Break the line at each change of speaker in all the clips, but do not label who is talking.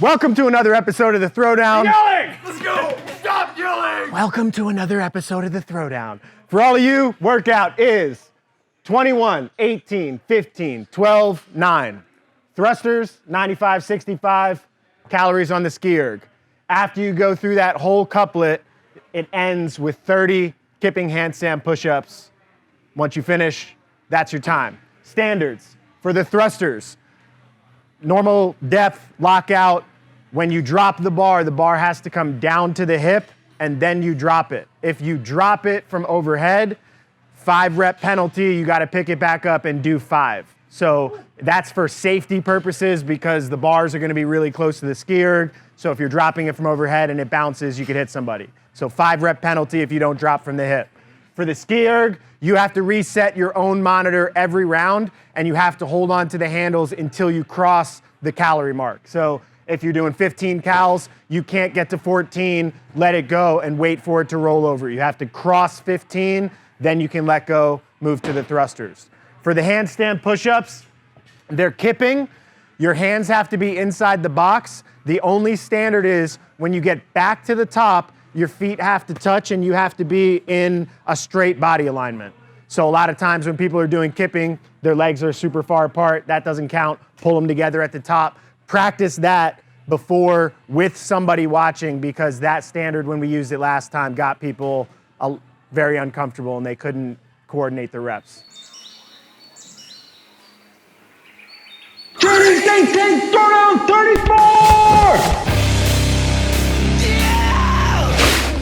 Welcome to another episode of The Throwdown.
Yelling! Let's go! Stop yelling!
Welcome to another episode of The Throwdown. For all of you, workout is 21, 18, 15, 12, 9. Thrusters, 95, 65, calories on the Ski Erg. After you go through that whole couplet, it ends with 30 kipping handstand push-ups. Once you finish, that's your time. Standards for the thrusters. Normal depth, lockout. When you drop the bar has to come down to the hip and then you drop it. If you drop it from overhead, 5 rep penalty, you gotta pick it back up and do 5. So that's for safety purposes because the bars are gonna be really close to the Ski Erg. So if you're dropping it from overhead and it bounces, you could hit somebody. So 5 rep penalty if you don't drop from the hip. For the Ski Erg, you have to reset your own monitor every round and you have to hold on to the handles until you cross the calorie mark. So if you're doing 15 cals, you can't get to 14, let it go and wait for it to roll over. You have to cross 15, then you can let go, move to the thrusters. For the handstand push-ups, they're kipping. Your hands have to be inside the box. The only standard is when you get back to the top, your feet have to touch and you have to be in a straight body alignment. So a lot of times when people are doing kipping, their legs are super far apart. That doesn't count. Pull them together at the top. Practice that before with somebody watching because that standard when we used it last time got people very uncomfortable and they couldn't coordinate the reps.
TTT THROWDOWN 34!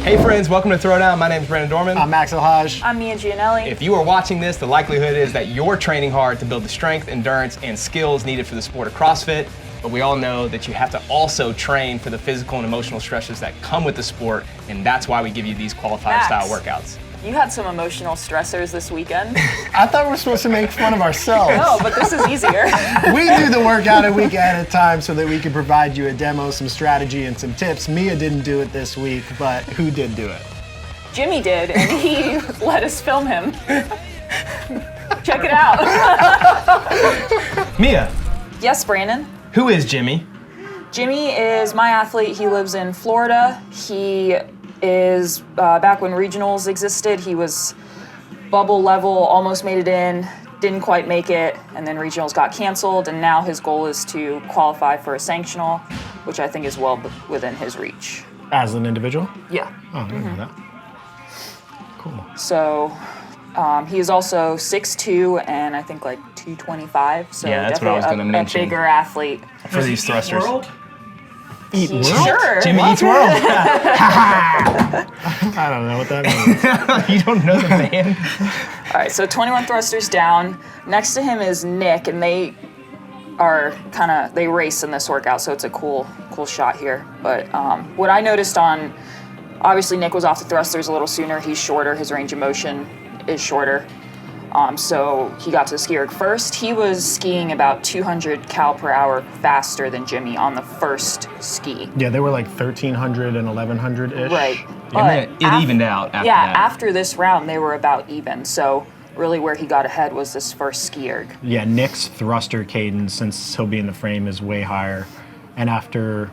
Hey friends, welcome to Throwdown. My name is Brandon Dorman.
I'm 𝐒𝐻𝐜𝐲𝐿.
I'm Mia Gianelli.
If you are watching this, the likelihood is that you're training hard to build the strength, endurance, and skills needed for the sport of CrossFit. But we all know that you have to also train for the physical and emotional stresses that come with the sport, and that's why we give you these qualified style workouts.
You had some emotional stressors this weekend.
I thought we were supposed to make fun of ourselves.
No, but this is easier.
We do the workout a week at a time so that we can provide you a demo, some strategy, and some tips. Mia didn't do it this week, but who did do it?
Jimmy did, and he let us film him. Check it out.
Mia,
Yes, Brandon.
who is Jimmy?
Jimmy is my athlete. He lives in Florida. He is, back when regionals existed, he was bubble level, almost made it in, didn't quite make it, and then regionals got canceled, and now his goal is to qualify for a sanctional, which I think is well within his reach.
As an individual?
Yeah.
Oh, I didn't know that. Cool.
So he is also 6'2", and I think like 225. So
Yeah, that's what I was
definitely
gonna mention.
a bigger athlete.
For these thrusters.
Sure.
Jimmy
Well,
eats world.
I don't know what that means.
You don't know the band?
All right, so 21 thrusters down. Next to him is Nick, and they are they race in this workout, so it's a cool shot here. But what I noticed obviously Nick was off the thrusters a little sooner. He's shorter. His range of motion is shorter. So he got to the Ski Erg first. He was skiing about 200 cal per hour faster than Jimmy on the first ski.
Yeah, they were like 1,300 and 1,100-ish.
Right.
And then it evened out after that.
After this round, they were about even. So really where he got ahead was this first Ski Erg.
Yeah, Nick's thruster cadence, since he'll be in the frame, is way higher. And actually,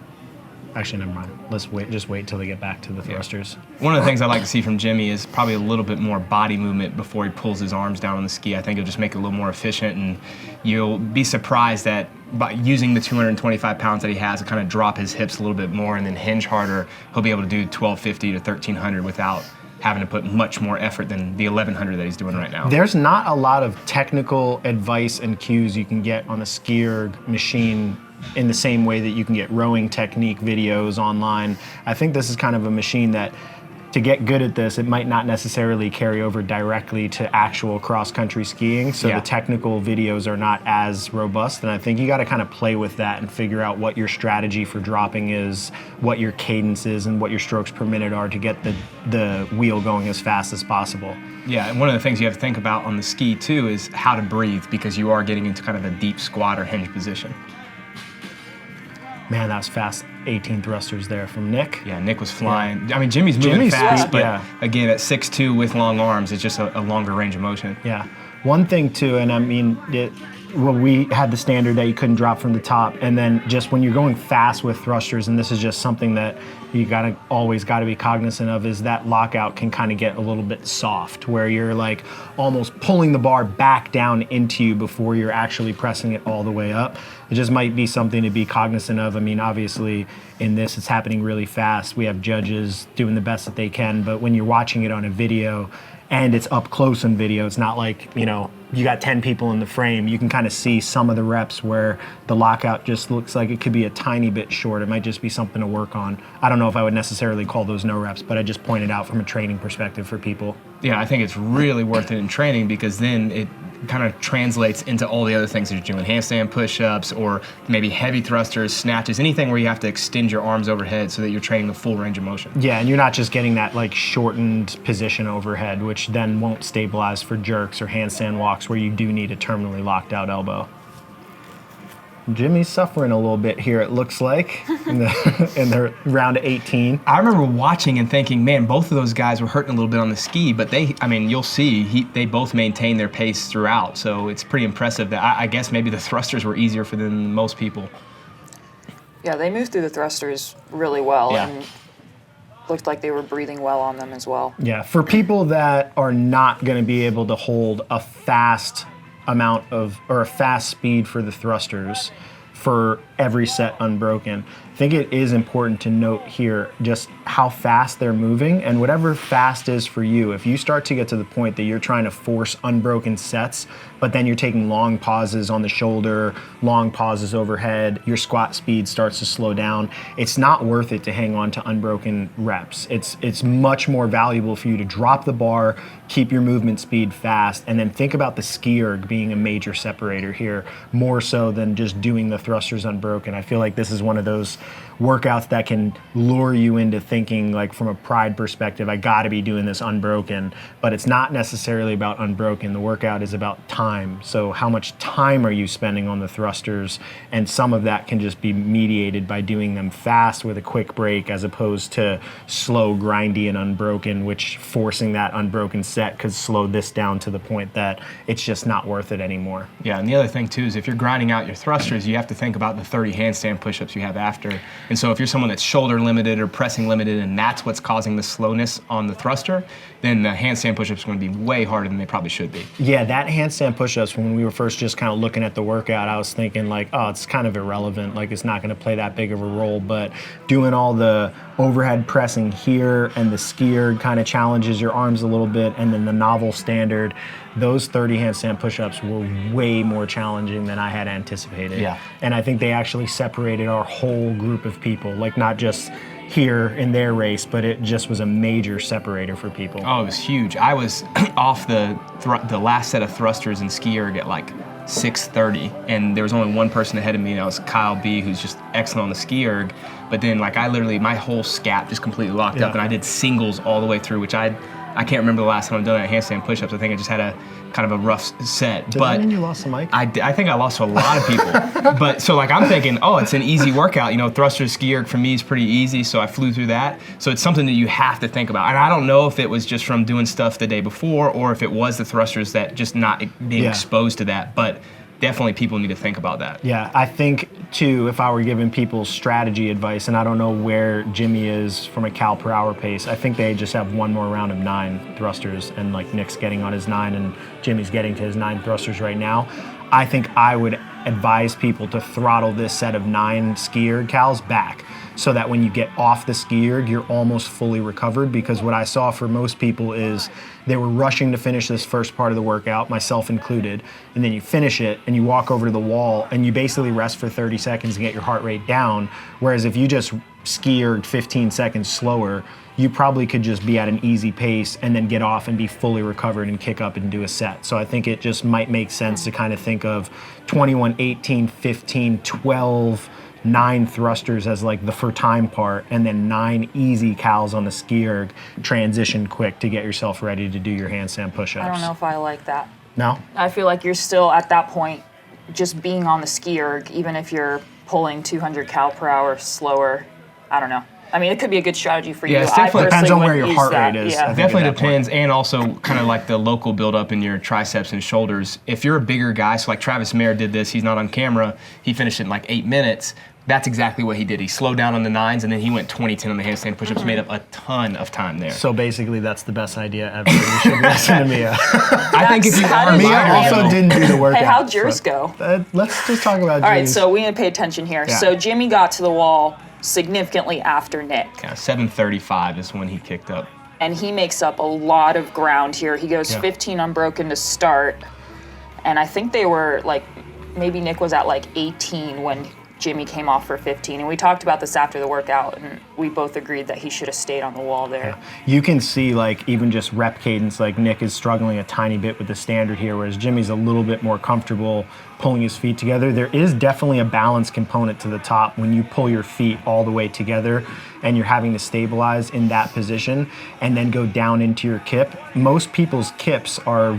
never mind. Let's wait till they get back to the thrusters.
One of the things I like to see from Jimmy is probably a little bit more body movement before he pulls his arms down on the ski. I think it'll just make it a little more efficient, and you'll be surprised that by using the 225 pounds that he has to kind of drop his hips a little bit more and then hinge harder, he'll be able to do 1,250 to 1,300 without having to put much more effort than the 1,100 that he's doing right now.
There's not a lot of technical advice and cues you can get on a Ski Erg machine in the same way that you can get rowing technique videos online. I think this is kind of a machine that, to get good at this, it might not necessarily carry over directly to actual cross-country skiing, so the technical videos are not as robust, and I think you gotta kind of play with that and figure out what your strategy for dropping is, what your cadence is, and what your strokes per minute are to get the wheel going as fast as possible.
Yeah, and one of the things you have to think about on the ski too is how to breathe, because you are getting into kind of a deep squat or hinge position.
Man, that was fast 18 thrusters there from Nick.
Yeah, Nick was flying. I mean, Jimmy's moving fast, but again, at 6'2" with long arms, it's just a longer range of motion.
Yeah. One thing too, and I mean, well, we had the standard that you couldn't drop from the top, and then just when you're going fast with thrusters, and this is just something that you always gotta be cognizant of, is that lockout can kind of get a little bit soft, where you're like almost pulling the bar back down into you before you're actually pressing it all the way up. It just might be something to be cognizant of. I mean, obviously in this, it's happening really fast. We have judges doing the best that they can, but when you're watching it on a video, and it's up close in video, it's not like, you know, you got 10 people in the frame. You can kind of see some of the reps where the lockout just looks like it could be a tiny bit short. It might just be something to work on. I don't know if I would necessarily call those no reps, but I just pointed out from a training perspective for people.
Yeah, I think it's really worth it in training, because then it kind of translates into all the other things that you're doing, handstand push-ups, or maybe heavy thrusters, snatches, anything where you have to extend your arms overhead so that you're training the full range of motion.
Yeah, and you're not just getting that like shortened position overhead, which then won't stabilize for jerks or handstand walks where you do need a terminally locked out elbow. Jimmy's suffering a little bit here, it looks like, in the round of 18.
I remember watching and thinking, man, both of those guys were hurting a little bit on the ski, but you'll see, they both maintained their pace throughout, so it's pretty impressive that I guess maybe the thrusters were easier for them than most people.
Yeah, they moved through the thrusters really well,
Yeah.
and looked like they were breathing well on them as well.
Yeah, for people that are not going to be able to hold a fast amount of, or a fast speed for the thrusters for every set unbroken, I think it is important to note here just how fast they're moving, and whatever fast is for you. If you start to get to the point that you're trying to force unbroken sets, but then you're taking long pauses on the shoulder, long pauses overhead, your squat speed starts to slow down, it's not worth it to hang on to unbroken reps. It's much more valuable for you to drop the bar, keep your movement speed fast, and then think about the ski erg being a major separator here, more so than just doing the thrusters unbroken. I feel like this is one of those workouts that can lure you into thinking, like, from a pride perspective, I gotta be doing this unbroken, but it's not necessarily about unbroken. The workout is about time. So how much time are you spending on the thrusters? And some of that can just be mediated by doing them fast with a quick break, as opposed to slow, grindy, and unbroken, which forcing that unbroken set could slow this down to the point that it's just not worth it anymore.
Yeah, and the other thing too is if you're grinding out your thrusters, you have to think about the 30 handstand push-ups you have after. And so if you're someone that's shoulder limited or pressing limited, and that's what's causing the slowness on the thruster, then the handstand push-ups are going to be way harder than they probably should be.
Yeah, that handstand push-ups, when we were first just kind of looking at the workout, I was thinking like, oh, it's kind of irrelevant, like it's not going to play that big of a role, but doing all the overhead pressing here and the ski erg kind of challenges your arms a little bit, and then the novel standard, those 30 handstand push-ups were way more challenging than I had anticipated.
Yeah.
And I think they actually separated our whole group of people, like not just here in their race, but it just was a major separator for people.
Oh, it was huge. I was off the last set of thrusters in ski erg at like 6:30, and there was only one person ahead of me, and that was Kyle B, who's just excellent on the ski erg. But then, like, I literally, my whole scap just completely locked up, and I did singles all the way through, which I can't remember the last time I've done that handstand push-ups. I think I just had a kind of a rough set.
Did
but
that mean you lost the mic?
I think I lost to a lot of people. But so, like, I'm thinking, oh, it's an easy workout. You know, thrusters, ski erg for me is pretty easy, so I flew through that. So it's something that you have to think about. And I don't know if it was just from doing stuff the day before, or if it was the thrusters that just not being exposed to that. But definitely people need to think about that.
Yeah, I think too, if I were giving people strategy advice, and I don't know where Jimmy is from a cal per hour pace, I think they just have one more round of 9 thrusters, and like Nick's getting on his 9 and Jimmy's getting to his 9 thrusters right now. I think I would advise people to throttle this set of 9 ski erg cals back, so that when you get off the ski erg, you're almost fully recovered. Because what I saw for most people is they were rushing to finish this first part of the workout, myself included, and then you finish it and you walk over to the wall and you basically rest for 30 seconds and get your heart rate down. Whereas if you just ski erged 15 seconds slower, you probably could just be at an easy pace and then get off and be fully recovered and kick up and do a set. So I think it just might make sense to kind of think of 21, 18, 15, 12, 9 thrusters as like the for time part, and then 9 easy cals on the ski erg, transition quick to get yourself ready to do your handstand push-ups.
I don't know if I like that.
No?
I feel like you're still at that point just being on the ski erg, even if you're pulling 200 cal per hour slower. I don't know. I mean, it could be a good strategy for you.
Yeah, it definitely
depends on where
wouldn't
your
use
heart
that.
rate is.
Yeah.
I think
Definitely
at that
depends, and also kind of like the local buildup in your triceps and shoulders. If you're a bigger guy, so like Travis Mayer did this, he's not on camera, he finished it in like 8 minutes. That's exactly what he did. He slowed down on the 9s, and then he went 20-10 on the handstand push-ups, made up a ton of time there.
So basically, that's the best idea ever. You should listen to Mia.
I think if you
How
are
did
Mia
Mia
also didn't do the workout.
Hey, how'd yours go?
Let's just talk about
All right,
Jimmy's.
so we need to pay attention here.
Yeah.
So Jimmy got to the wall significantly after Nick,
kind of 7:35 is when he kicked up.
and he makes up a lot of ground here. He goes 15 unbroken to start, and I think they were like, maybe Nick was at like 18 when Jimmy came off for 15, and we talked about this after the workout, and we both agreed that he should have stayed on the wall there.
You can see, like, even just rep cadence, like Nick is struggling a tiny bit with the standard here, whereas Jimmy's a little bit more comfortable pulling his feet together. There is definitely a balance component to the top when you pull your feet all the way together and you're having to stabilize in that position and then go down into your kip. Most people's kips are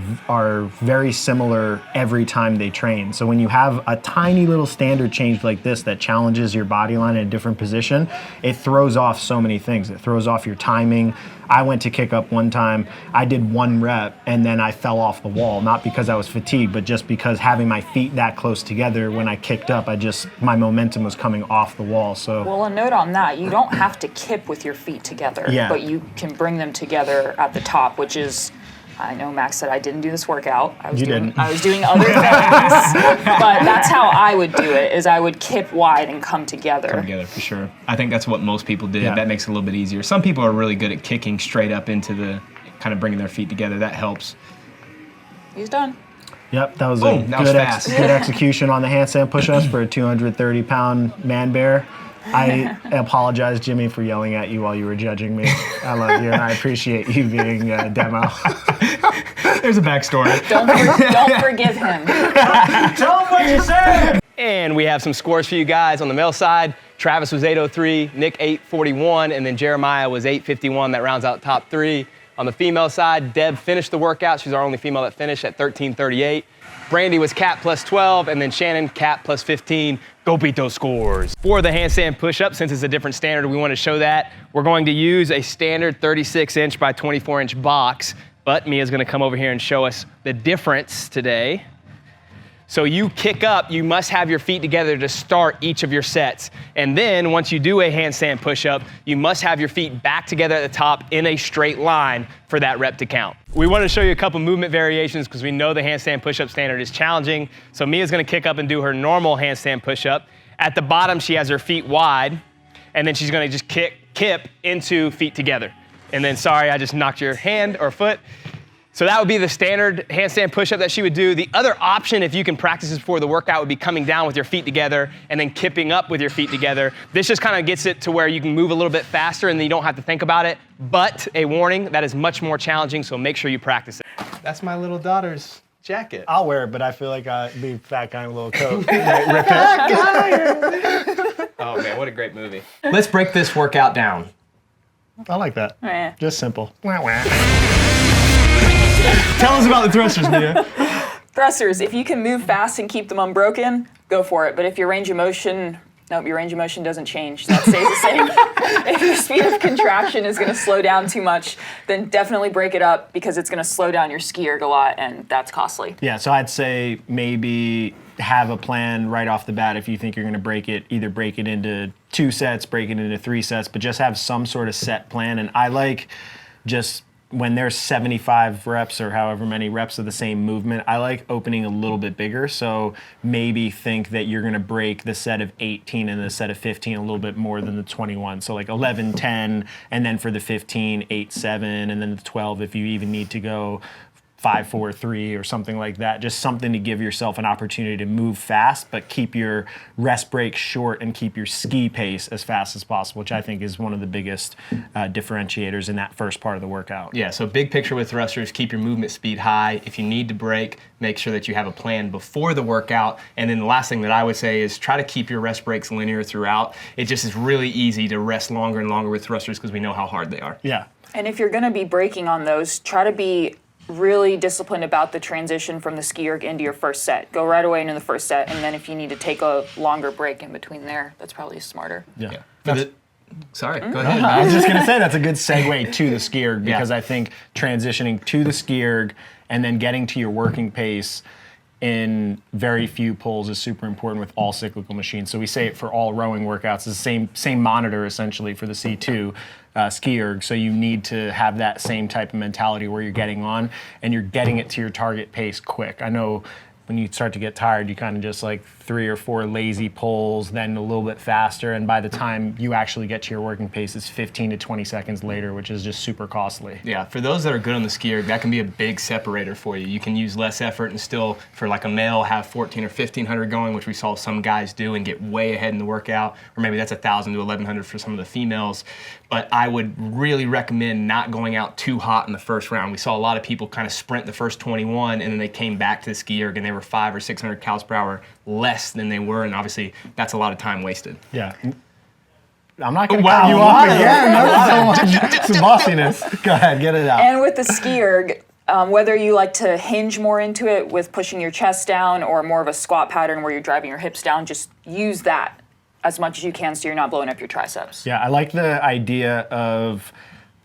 very similar every time they train. So when you have a tiny little standard change like this that challenges your body line in a different position, it throws off so many things. It throws off your timing. I went to kick up one time, I did 1 rep, and then I fell off the wall, not because I was fatigued, but just because having my feet that close together when I kicked up, my momentum was coming off the wall. So
Well, a note on that, you don't have to kip with your feet together, but you can bring them together at the top, which is, I know Max said I didn't do this workout. I was doing other things, but that's how I would do it, is I would kip wide and come together.
Come together, for sure. I think that's what most people did.
Yeah.
That makes it a little bit easier. Some people are really good at kicking straight up into the, kind of bringing their feet together. That helps.
He's done.
Yep, that was
Boom, that was fast.
good execution on the handstand push-ups for a 230-pound man bear. I apologize, Jimmy, for yelling at you while you were judging me. I love you, and I appreciate you being a demo.
There's a backstory.
Don't forgive him.
Tell him what you said.
And we have some scores for you guys on the male side. Travis was 8:03, Nick 8:41, and then Jeremiah was 8:51. That rounds out top 3. On the female side, Deb finished the workout. She's our only female that finished at 13:38. Brandy was Cat plus 12, and then Shannon Cat plus 15. Go beat those scores. For the handstand push-up, since it's a different standard, we want to show that. We're going to use a standard 36-inch by 24-inch box, but Mia's going to come over here and show us the difference today. So you kick up, you must have your feet together to start each of your sets. And then once you do a handstand push-up, you must have your feet back together at the top in a straight line for that rep to count. We want to show you a couple movement variations because we know the handstand push-up standard is challenging. So Mia's going to kick up and do her normal handstand push-up. At the bottom, she has her feet wide, and then she's going to just kip into feet together. And then, sorry, I just knocked your hand or foot. So that would be the standard handstand push-up that she would do. The other option, if you can practice this before the workout, would be coming down with your feet together and then kipping up with your feet together. This just kind of gets it to where you can move a little bit faster and then you don't have to think about it. But a warning, that is much more challenging, so make sure you practice it. That's my little daughter's jacket.
I'll wear it, but I feel like I'd be fat guy in a little coat.
Oh man, what a great movie. Let's break this workout down.
I like that.
Eh.
Just simple. Tell us about the thrusters, Mia.
Thrusters, if you can move fast and keep them unbroken, go for it. But if your range of motion, nope, your range of motion doesn't change. That stays the same. If your speed of contraction is going to slow down too much, then definitely break it up because it's going to slow down your ski erg a lot, and that's costly.
Yeah, so I'd say maybe have a plan right off the bat if you think you're going to break it. Either break it into 2 sets, break it into 3 sets, but just have some sort of set plan. And I like just when there's 75 reps or however many reps of the same movement, I like opening a little bit bigger. So maybe think that you're going to break the set of 18 and the set of 15 a little bit more than the 21. So like 11, 10, and then for the 15, 8, 7, and then the 12 if you even need to go 5, 4, 3 or something like that. Just something to give yourself an opportunity to move fast, but keep your rest break short and keep your ski pace as fast as possible, which I think is one of the biggest differentiators in that first part of the workout.
Yeah, so big picture with thrusters, keep your movement speed high. If you need to break, make sure that you have a plan before the workout. And then the last thing that I would say is try to keep your rest breaks linear throughout. It just is really easy to rest longer and longer with thrusters because we know how hard they are.
Yeah.
And if you're going to be breaking on those, try to be really disciplined about the transition from the ski erg into your first set. Go right away into the first set, and then if you need to take a longer break in between there, that's probably smarter.
Yeah.
Sorry, go ahead.
I was just gonna say that's a good segue to the ski erg because I think transitioning to the ski erg and then getting to your working pace in very few pulls is super important with all cyclical machines. So we say it for all rowing workouts. It's the same monitor essentially for the C2 Ski Erg. So you need to have that same type of mentality where you're getting on and you're getting it to your target pace quick. I know when you start to get tired, you kind of just like 3 or 4 lazy pulls, then a little bit faster, and by the time you actually get to your working pace, it's 15 to 20 seconds later, which is just super costly.
Yeah, for those that are good on the ski erg, that can be a big separator for you. You can use less effort and still, for like a male, have 14 or 1500 going, which we saw some guys do and get way ahead in the workout, or maybe that's 1000 to 1100 for some of the females. But I would really recommend not going out too hot in the first round. We saw a lot of people kind of sprint the first 21 and then they came back to the ski erg and they were 500 or 600 calories per hour less than they were, and obviously that's a lot of time wasted.
Yeah. I'm not going to cut you off again. No, so much. Some bossiness. Go ahead, get it out.
And with the ski erg, whether you like to hinge more into it with pushing your chest down or more of a squat pattern where you're driving your hips down, just use that as much as you can so you're not blowing up your triceps.
Yeah, I like the idea of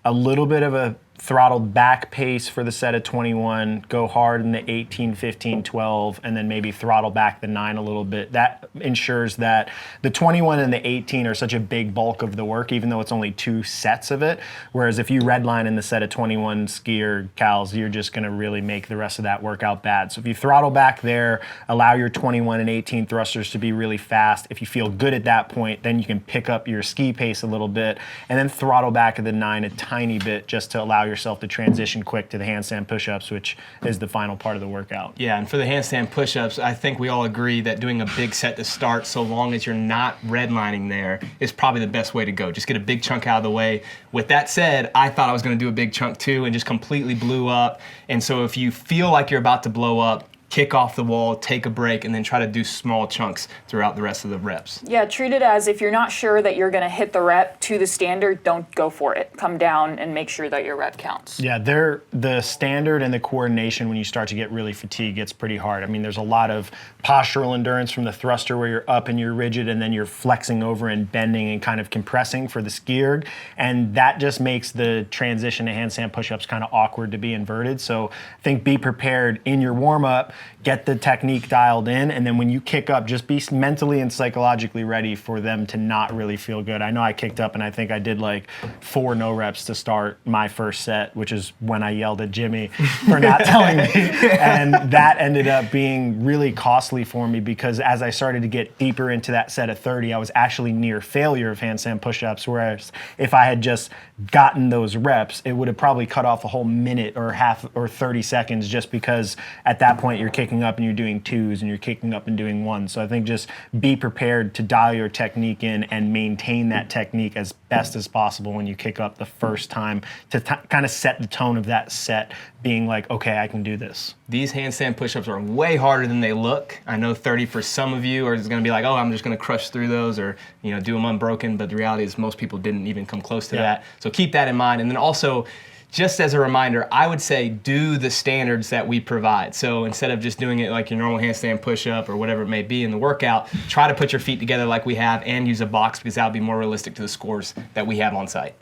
a little bit of a throttled back pace for the set of 21, go hard in the 18, 15, 12, and then maybe throttle back the 9 a little bit. That ensures that the 21 and the 18 are such a big bulk of the work, even though it's only 2 sets of it. Whereas if you redline in the set of 21 ski or cows, you're just gonna really make the rest of that workout bad. So if you throttle back there, allow your 21 and 18 thrusters to be really fast. If you feel good at that point, then you can pick up your ski pace a little bit and then throttle back at the 9 a tiny bit just to allow yourself to transition quick to the handstand push-ups, which is the final part of the workout.
Yeah, and for the handstand push-ups, I think we all agree that doing a big set to start, so long as you're not redlining there, is probably the best way to go. Just get a big chunk out of the way. With that said, I thought I was going to do a big chunk too and just completely blew up. And so if you feel like you're about to blow up, kick off the wall, take a break, and then try to do small chunks throughout the rest of the reps.
Yeah, treat it as if you're not sure that you're going to hit the rep to the standard, don't go for it. Come down and make sure that your rep counts.
Yeah, the standard and the coordination when you start to get really fatigued gets pretty hard. I mean, there's a lot of postural endurance from the thruster where you're up and you're rigid and then you're flexing over and bending and kind of compressing for the ski erg, and that just makes the transition to handstand push-ups kind of awkward to be inverted. So I think be prepared in your warm-up, get the technique dialed in, and then when you kick up, just be mentally and psychologically ready for them to not really feel good. I know I kicked up and I think I did like 4 no reps to start my first set, which is when I yelled at Jimmy for not telling me. And that ended up being really costly for me because as I started to get deeper into that set of 30, I was actually near failure of handstand push-ups, whereas if I had just gotten those reps, it would have probably cut off a whole minute or half or 30 seconds just because at that point you're kicking up and you're doing 2s and you're kicking up and doing 1s. So I think just be prepared to dial your technique in and maintain that technique as best as possible when you kick up the first time to kind of set the tone of that set, being like, okay, I can do this.
These handstand push-ups are way harder than they look. I know 30 for some of you are going to be like, oh, I'm just going to crush through those or do them unbroken, but the reality is most people didn't even come close to that. So keep that in mind. And then also, just as a reminder, I would say do the standards that we provide. So instead of just doing it like your normal handstand push-up or whatever it may be in the workout, try to put your feet together like we have and use a box because that would be more realistic to the scores that we have on site.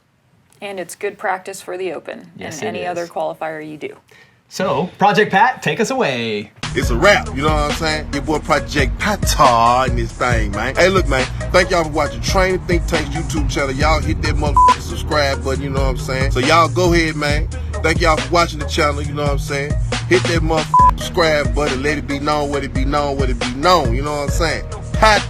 And it's good practice for the open and any other qualifier you do.
So, Project Pat, take us away.
It's a wrap, you know what I'm saying? Your boy Project Pat in this thing, man. Hey, look, man, thank y'all for watching Training Think Tank's YouTube channel. Y'all hit that motherfucking subscribe button, you know what I'm saying? So y'all go ahead, man. Thank y'all for watching the channel, you know what I'm saying? Hit that motherfucking subscribe button, let it be known, what it be known, what it be known, you know what I'm saying? Pat